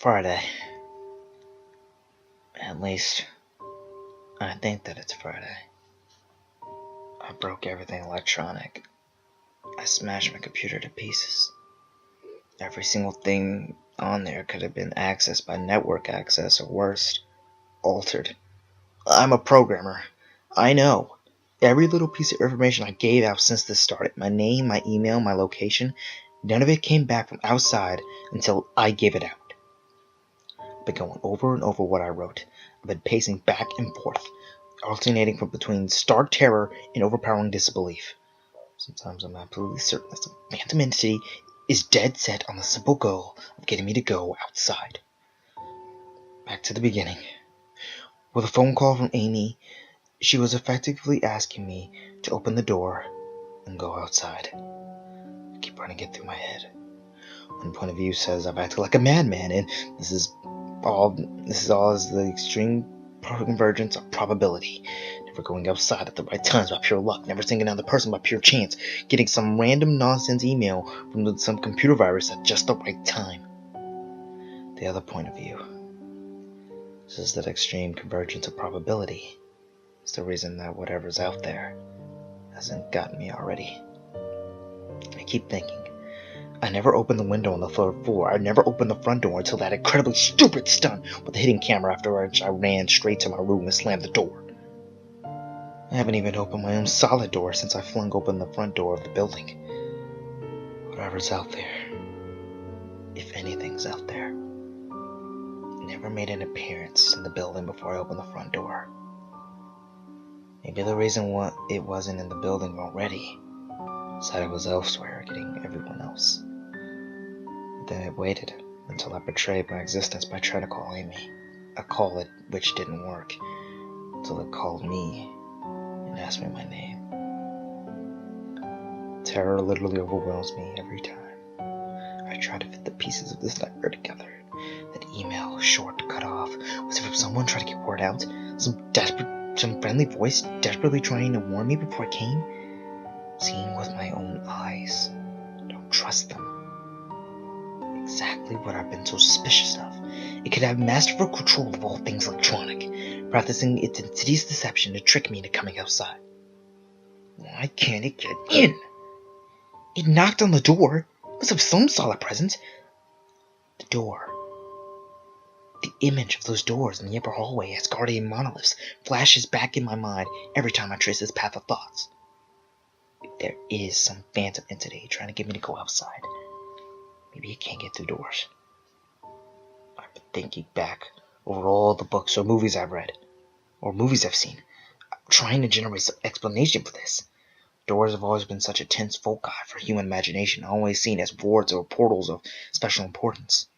Friday. At least, I think that it's Friday. I broke everything electronic. I smashed my computer to pieces. Every single thing on there could have been accessed by network access, or worse, altered. I'm a programmer. I know. Every little piece of information I gave out since this started, my name, my email, my location, none of it came back from outside until I gave it out. I've been going over and over what I wrote. I've been pacing back and forth, alternating between stark terror and overpowering disbelief. Sometimes I'm absolutely certain that some phantom entity is dead set on the simple goal of getting me to go outside. Back to the beginning. With a phone call from Amy, she was effectively asking me to open the door and go outside. I keep running it through my head. One point of view says I've acted like a madman, and this is all is the extreme convergence of probability. Never going outside at the right times by pure luck, never seeing another person by pure chance, getting some random nonsense email from some computer virus at just the right time. The other point of view says that extreme convergence of probability is the reason that whatever's out there hasn't gotten me already. I keep thinking, I never opened the window on the third floor. I never opened the front door until that incredibly stupid stunt with the hidden camera, after which I ran straight to my room and slammed the door. I haven't even opened my own solid door since I flung open the front door of the building. Whatever's out there, if anything's out there, never made an appearance in the building before I opened the front door. Maybe the reason why it wasn't in the building already is that it was elsewhere, getting everyone else. But then it waited until I betrayed my existence by trying to call Amy, a call which didn't work, until it called me and asked me my name. Terror literally overwhelms me every time I try to fit the pieces of this nightmare together. That email, short, cut off, was it from someone trying to get word out? Some friendly voice desperately trying to warn me before it came? Seeing with my own eyes, don't trust them. Exactly what I've been so suspicious of. It could have masterful control of all things electronic, practicing its insidious deception to trick me into coming outside. Why can't it get in? It knocked on the door. It must have some solid presence. The door. The image of those doors in the upper hallway as guardian monoliths flashes back in my mind every time I trace this path of thoughts. There is some phantom entity trying to get me to go outside. Maybe it can't get through doors. I've been thinking back over all the books or movies I've read, or movies I've seen, trying to generate some explanation for this. Doors have always been such a tense foci for human imagination, always seen as wards or portals of special importance.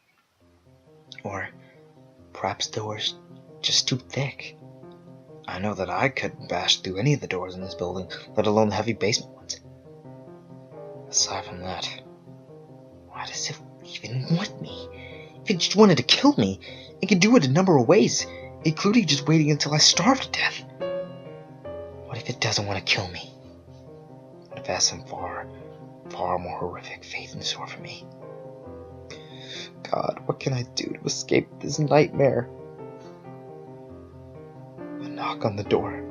Or perhaps doors just too thick. I know that I couldn't bash through any of the doors in this building, let alone the heavy basement ones. Aside from that, why does it even want me? If it just wanted to kill me, it could do it a number of ways, including just waiting until I starve to death. What if it doesn't want to kill me? What if it has some far more horrific fate in store for me? God, what can I do to escape this nightmare? A knock on the door.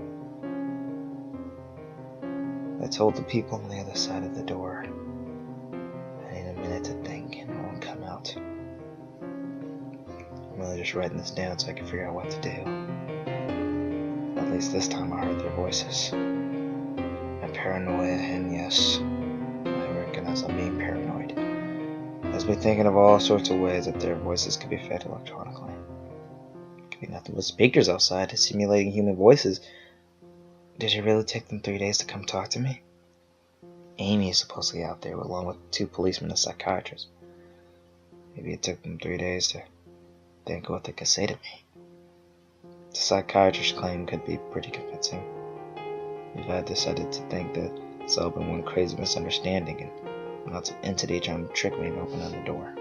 I told the people on the other side of the door I need a minute to think and I won't come out. I'm really just writing this down so I can figure out what to do. At least this time I heard their voices. My paranoia, and yes, I recognize I'm being paranoid, has me thinking of all sorts of ways that their voices could be fed electronically. It could be nothing but speakers outside simulating human voices. Did it really take them 3 days to come talk to me? Amy is supposedly out there along with 2 policemen and a psychiatrist. Maybe it took them 3 days to think what they could say to me. The psychiatrist's claim could be pretty convincing. If I decided to think that it's all been one crazy misunderstanding and not some entity trying to trick me to open the door.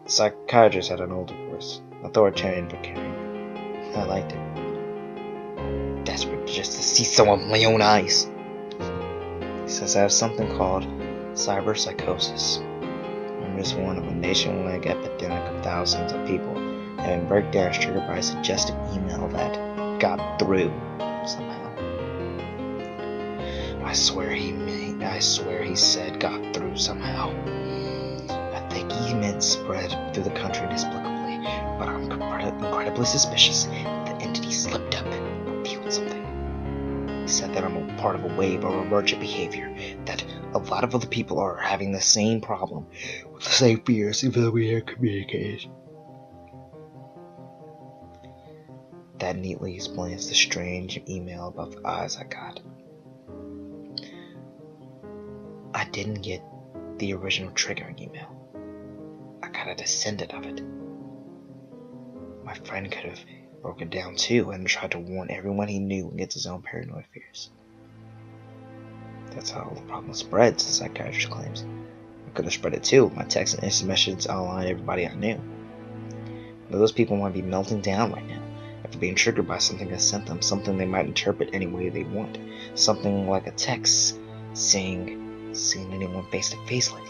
The psychiatrist had an older voice, authoritarian but caring. I liked it. Desperate just to see someone with my own eyes. He says I have something called cyber psychosis. rumors warn of a nationwide epidemic of thousands of people having breakdowns triggered by a suggestive email that got through somehow. I swear he said got through somehow. I think he meant spread through the country inexplicably, but I'm incredibly suspicious that the entity slipped up and revealed something. He said that I'm a part of a wave of emergent behavior, that a lot of other people are having the same problem, with the same fears, even though we are communicated. That neatly explains the strange email about the eyes I got. I didn't get the original triggering email. I got a descendant of it. My friend could have broken down too and tried to warn everyone he knew against his own paranoid fears. That's how the problem spreads, the psychiatrist claims. I could have spread it too. My texts and instant messages outlined everybody I knew. But those people might be melting down right now after being triggered by something I sent them, something they might interpret any way they want. Something like a text saying, "Seen anyone face to face lately?"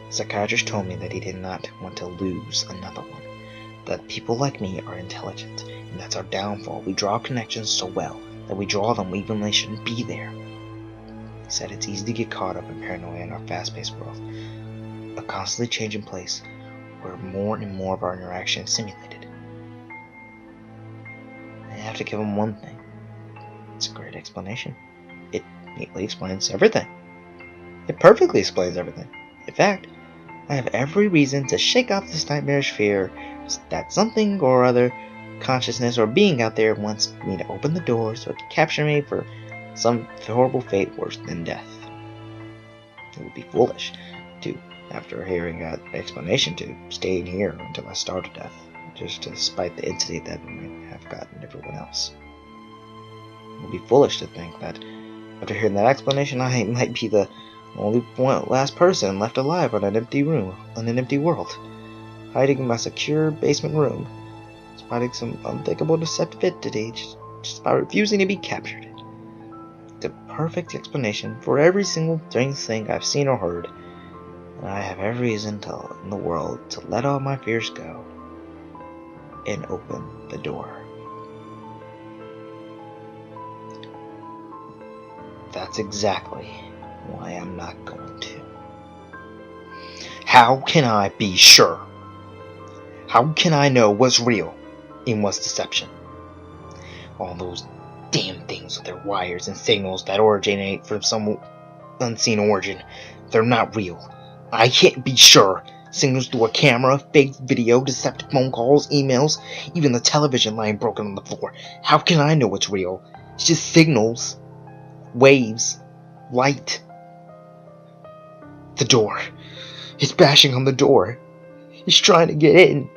The psychiatrist told me that he did not want to lose another one. That people like me are intelligent, and that's our downfall. We draw connections so well that we draw them even when they shouldn't be there. He said it's easy to get caught up in paranoia in our fast-paced world, a constantly changing place where more and more of our interaction is simulated. I have to give him one thing. It's a great explanation. It neatly explains everything. It perfectly explains everything. In fact, I have every reason to shake off this nightmarish fear that something or other, consciousness or being out there, wants me to open the door so it can capture me for some horrible fate worse than death. It would be foolish to, after hearing that explanation, to stay in here until I starve to death, just to spite the entity that might have gotten everyone else. It would be foolish to think that after hearing that explanation, I might be the only last person left alive in an empty world, hiding in my secure basement room, fighting some unthinkable deceptive entity just by refusing to be captured. The perfect explanation for every single strange thing I've seen or heard, and I have every reason in the world to let all my fears go and open the door. That's exactly why I'm not going to. How can I be sure? How can I know what's real and what's deception? All those damn things with their wires and signals that originate from some unseen origin, they're not real. I can't be sure. Signals through a camera, fake video, deceptive phone calls, emails, even the television line broken on the floor. How can I know what's real? It's just signals, waves, light. The door. It's bashing on the door. It's trying to get in.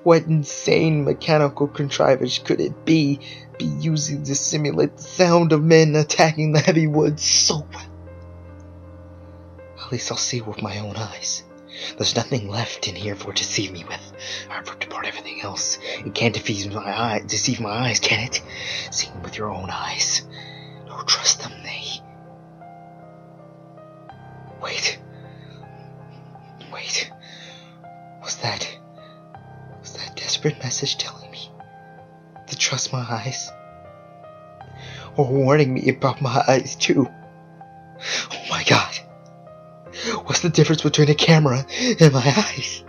What insane mechanical contrivance could it be using to simulate the sound of men attacking the heavy woods so well? At least I'll see with my own eyes. There's nothing left in here for it to deceive me with. I've ripped apart everything else. It can't deceive my eyes, can it? See them with your own eyes. Don't trust them, Wait. Was that desperate message telling me to trust my eyes? Or warning me about my eyes too? Oh my god. What's the difference between a camera and my eyes?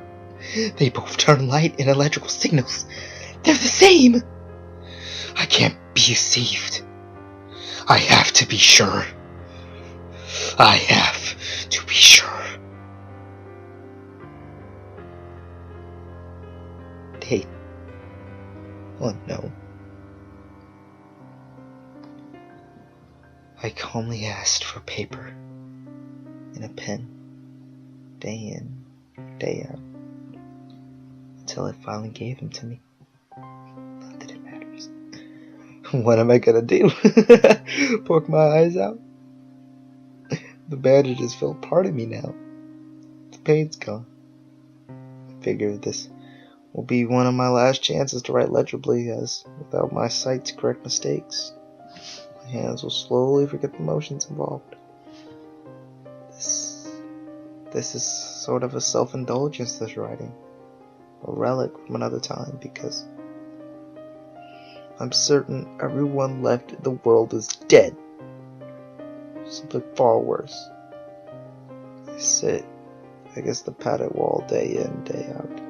They both turn light and electrical signals. They're the same. I can't be deceived. I have to be sure. I have to be sure. Hey. Oh no. I calmly asked for paper and a pen, day in, day out, until it finally gave them to me. Not that it matters. What am I gonna do? Poke my eyes out? The bandages feel part of me now. The pain's gone. I figure this will be one of my last chances to write legibly, as without my sight to correct mistakes, my hands will slowly forget the motions involved. This this is sort of a self-indulgence, this writing. A relic from another time, because I'm certain everyone left in the world is dead. Something far worse. I sit against the padded wall day in, day out.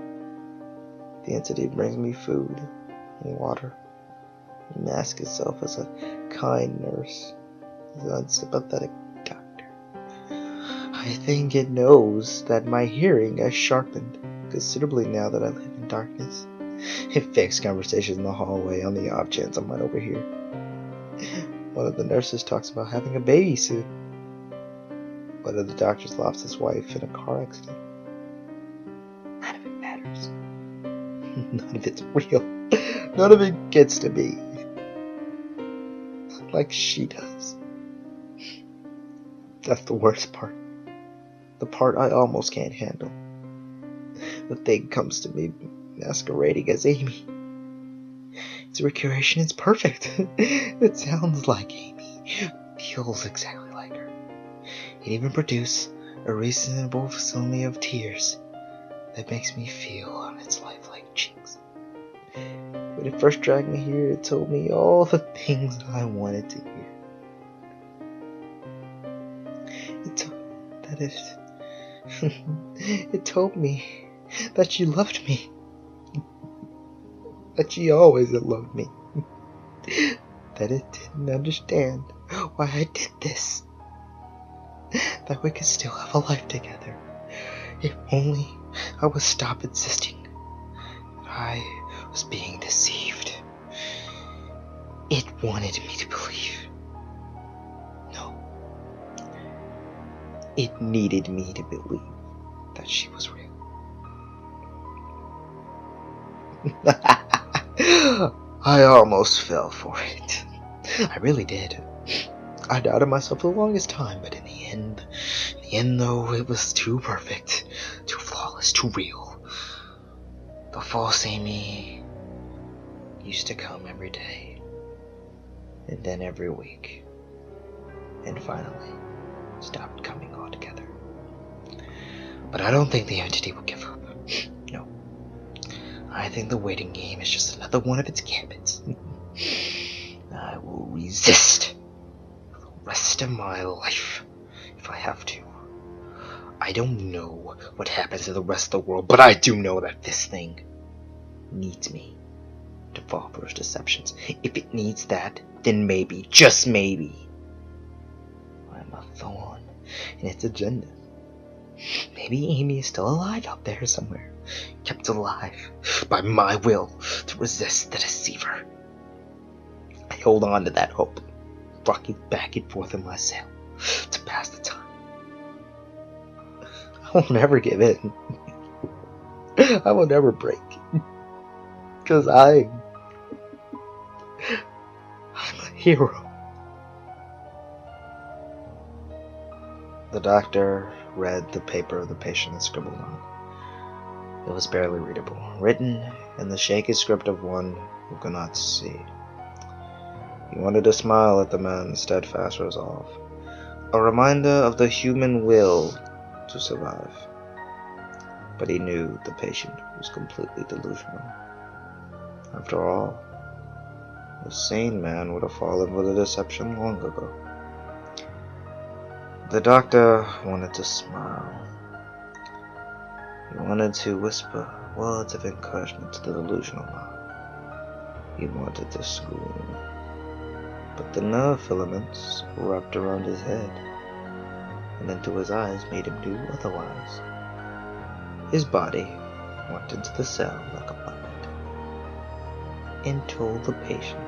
The entity brings me food and water. It masks itself as a kind nurse, as an unsympathetic doctor. I think it knows that my hearing has sharpened considerably now that I live in darkness. It fakes conversations in the hallway on the off chance I might overhear. One of the nurses talks about having a baby soon. One of the doctors lost his wife in a car accident. None of it matters. None of it's real. None of it gets to me. Like she does. That's the worst part. The part I almost can't handle. The thing comes to me masquerading as Amy. Its recreation is perfect. It sounds like Amy. Feels exactly like her. It even produced a reasonable facility of tears that makes me feel on its lifelike cheeks. When it first dragged me here, it told me all the things I wanted to hear. It told me that she loved me. That she always had loved me. That it didn't understand why I did this. That we could still have a life together. If only I would stop insisting that I was being deceived. It wanted me to believe. No. It needed me to believe that she was real. I almost fell for it. I really did. I doubted myself for the longest time, but in the end though, it was too perfect, too flawless, too real. The false Amy used to come every day, and then every week, and finally stopped coming altogether. But I don't think the entity will give up. No. I think the waiting game is just another one of its gambits. I will resist for the rest of my life if I have to. I don't know what happens to the rest of the world, but I do know that this thing needs me to fall for its deceptions. If it needs that, then maybe, just maybe, I'm a thorn in its agenda. Maybe Amy is still alive out there somewhere, kept alive by my will to resist the deceiver. I hold on to that hope, rocking back and forth in my cell to pass the time. I will never give in. I will never break. Because I'm a hero. The doctor read the paper the patient had scribbled on. It was barely readable, written in the shaky script of one who could not see. He wanted to smile at the man's steadfast resolve, a reminder of the human will to survive. But he knew the patient was completely delusional. After all, a sane man would have fallen for the deception long ago. The doctor wanted to smile. He wanted to whisper words of encouragement to the delusional man. He wanted to scream. But the nerve filaments wrapped around his head and into his eyes made him do otherwise. His body went into the cell like a puppet and told the patient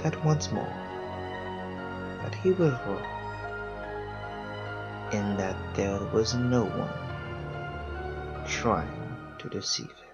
that once more that he was wrong and that there was no one trying to deceive him.